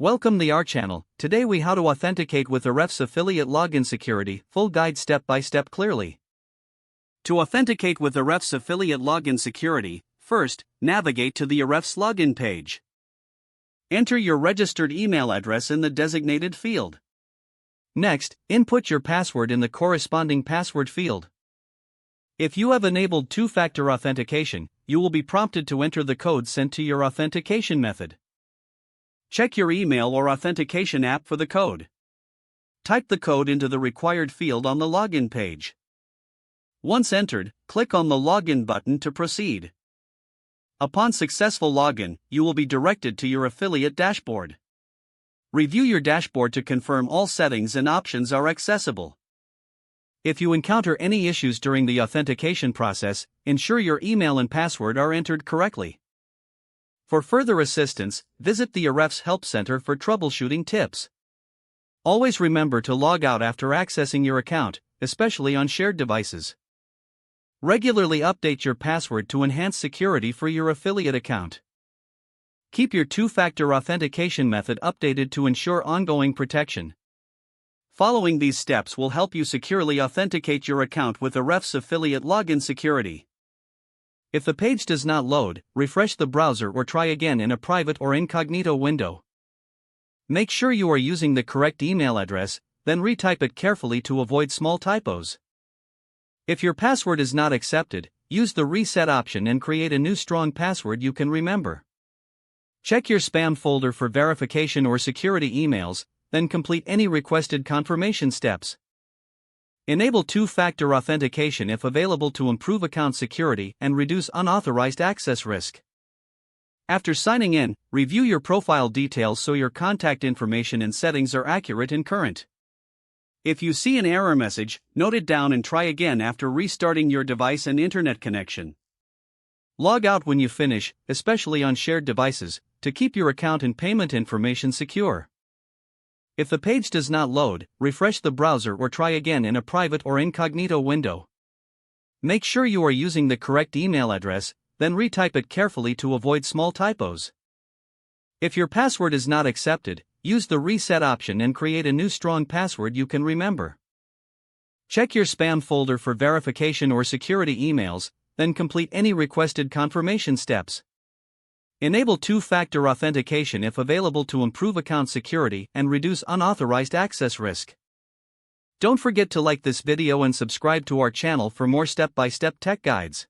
Welcome to our channel. Today we how to authenticate with Ahrefs affiliate login security, full guide step by step clearly. To authenticate with Ahrefs affiliate login security, first, navigate to the Ahrefs login page. Enter your registered email address in the designated field. Next, input your password in the corresponding password field. If you have enabled two-factor authentication, you will be prompted to enter the code sent to your authentication method. Check your email or authentication app for the code. Type the code into the required field on the login page. Once entered, click on the Login button to proceed. Upon successful login, you will be directed to your affiliate dashboard. Review your dashboard to confirm all settings and options are accessible. If you encounter any issues during the authentication process, ensure your email and password are entered correctly. For further assistance, visit the Ahrefs Help Center for troubleshooting tips. Always remember to log out after accessing your account, especially on shared devices. Regularly update your password to enhance security for your affiliate account. Keep your two-factor authentication method updated to ensure ongoing protection. Following these steps will help you securely authenticate your account with Ahrefs affiliate login security. If the page does not load, refresh the browser or try again in a private or incognito window. Make sure you are using the correct email address, then retype it carefully to avoid small typos. If your password is not accepted, use the reset option and create a new strong password you can remember. Check your spam folder for verification or security emails, then complete any requested confirmation steps. Enable two-factor authentication if available to improve account security and reduce unauthorized access risk. After signing in, review your profile details so your contact information and settings are accurate and current. If you see an error message, note it down and try again after restarting your device and internet connection. Log out when you finish, especially on shared devices, to keep your account and payment information secure. If the page does not load, refresh the browser or try again in a private or incognito window. Make sure you are using the correct email address, then retype it carefully to avoid small typos. If your password is not accepted, use the reset option and create a new strong password you can remember. Check your spam folder for verification or security emails, then complete any requested confirmation steps. Enable two-factor authentication if available to improve account security and reduce unauthorized access risk. Don't forget to like this video and subscribe to our channel for more step-by-step tech guides.